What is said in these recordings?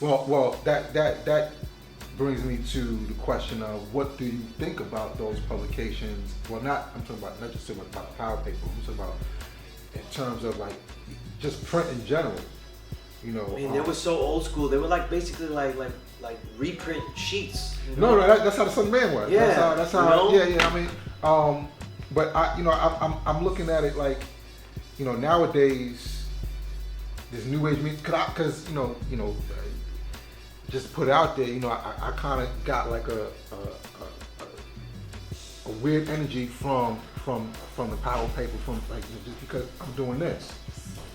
Well, that brings me to the question of what do you think about those publications? Well, I'm talking about not just about the power paper. I'm talking about in terms of like just print in general. You know, I mean, they were so old school. They were like basically like reprint sheets. You no, know? that's how the Sun Man was. Yeah, that's how. You know? Yeah. I mean, but I'm looking at it like, you know, nowadays, this new age music, because just put it out there, you know, I kind of got like a weird energy from the power paper, from like just because I'm doing this,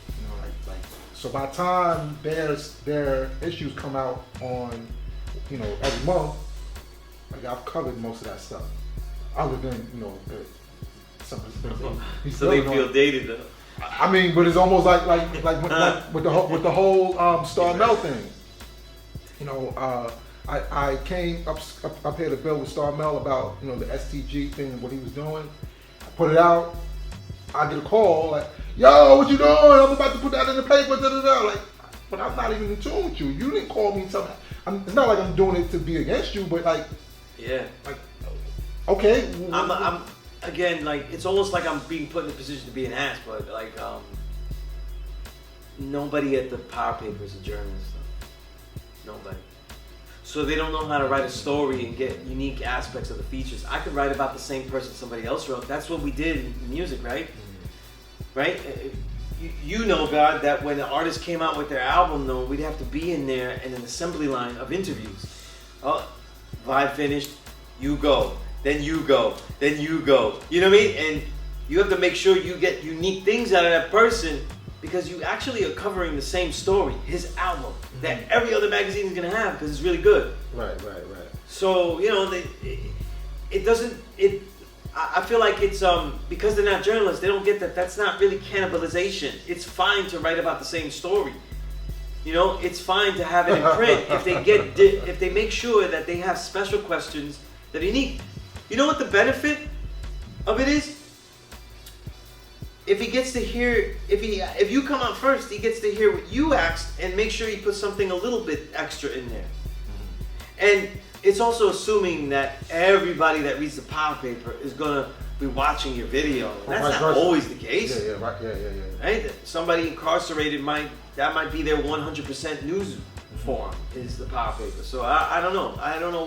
you know, like so by the time their issues come out on, you know, every month, like I've covered most of that stuff, other than some of the things. So they feel dated though. I mean, but it's almost like with the whole Star Mel thing. You know, I came up here to build with Star Mel about, you know, the STG thing and what he was doing. I put it out. I get a call like, "Yo, what you doing? I'm about to put that in the paper." Da, da, da. Like, but I'm not even in tune with you. You didn't call me and tell me. It's not like I'm doing it to be against you, but like, yeah, like, okay. I'm again, like, it's almost like I'm being put in a position to be an ass, but like, nobody at the power paper is a journalist. Nobody. So they don't know how to write a story and get unique aspects of the features. I could write about the same person somebody else wrote. That's what we did in music, right? Mm-hmm. Right? You know, God, that when the artist came out with their album, though, we'd have to be in there in an assembly line of interviews. Oh, vibe finished, you go. Then you go. Then you go. You know what I mean? And you have to make sure you get unique things out of that person, because you actually are covering the same story, his album, that every other magazine is gonna have, because it's really good. Right. So, you know, I feel like it's, because they're not journalists, they don't get that that's not really cannibalization. It's fine to write about the same story. You know, it's fine to have it in print if they make sure that they have special questions that are unique. You know what the benefit of it is? If he gets to hear, if you come out first, he gets to hear what you asked and make sure he puts something a little bit extra in there. And it's also assuming that everybody that reads the power paper is gonna be watching your video. And that's not always the case. Yeah, right. Somebody incarcerated might be their 100% news form is the power paper. So I don't know. I don't know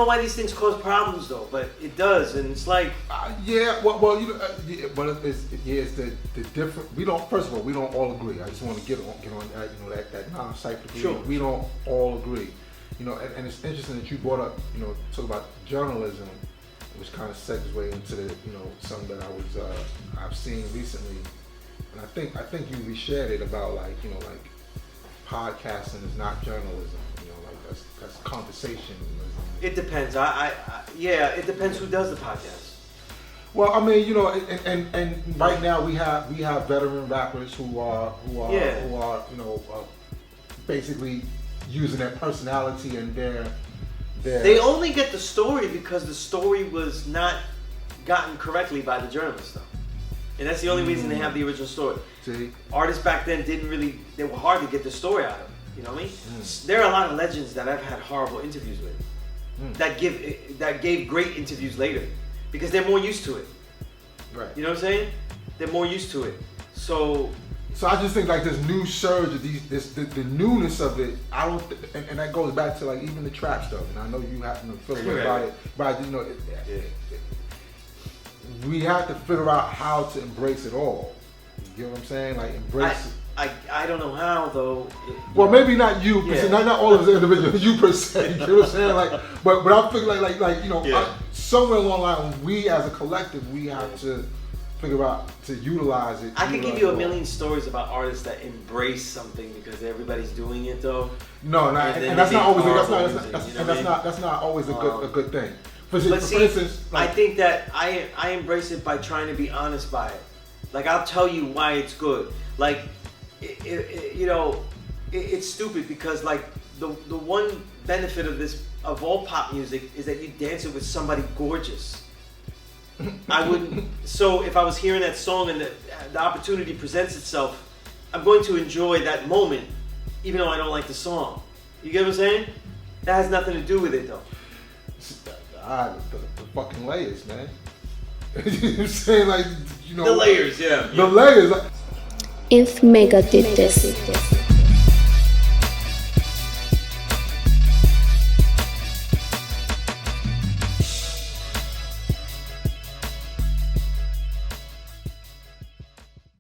why these things cause problems though, but it does, and it's like well, you know, but it's the different. We don't. First of all, we don't all agree. I just want to get on that non-cyclical. Sure. We don't all agree. You know, and it's interesting that you brought up, you know, talk about journalism, which kind of segues into the, you know, something that I've seen recently, and I think you reshared it about like, you know, like podcasting is not journalism. You know, like that's conversation. It depends. It depends who does the podcast. Well, I mean, you know, and right now we have veteran rappers who are you know, basically using their personality and their. They only get the story because the story was not gotten correctly by the journalist, though, and that's the only reason they have the original story. See, artists back then they were hard to get the story out of. You know what I mean? There are a lot of legends that I've had horrible interviews with. That gave great interviews later, because they're more used to it. Right. You know what I'm saying? They're more used to it. So I just think like this new surge of the newness of it. I don't, and that goes back to like even the trap stuff. And I know you have to feel away about it, but you know, we have to figure out how to embrace it all. You know what I'm saying? Like embrace it. I don't know how though. Well, maybe not you, not all of us individuals, you per se. You know what I'm saying? Like, but I'm thinking like you know, somewhere along the line, we as a collective, we have to figure out to utilize it. I could give you a million stories about artists that embrace something because everybody's doing it though. No, and that's not always that's not always a good thing. For instance, like, I think that I embrace it by trying to be honest by it. Like, I'll tell you why it's good. Like, you know, it's stupid because like the one benefit of all pop music is that you dance it with somebody gorgeous. I wouldn't. So if I was hearing that song and the opportunity presents itself, I'm going to enjoy that moment even though I don't like the song. You get what I'm saying? That has nothing to do with it though. The fucking layers, man. You know what I'm saying? Like, you know. The layers, yeah. The layers. If Mecca did this.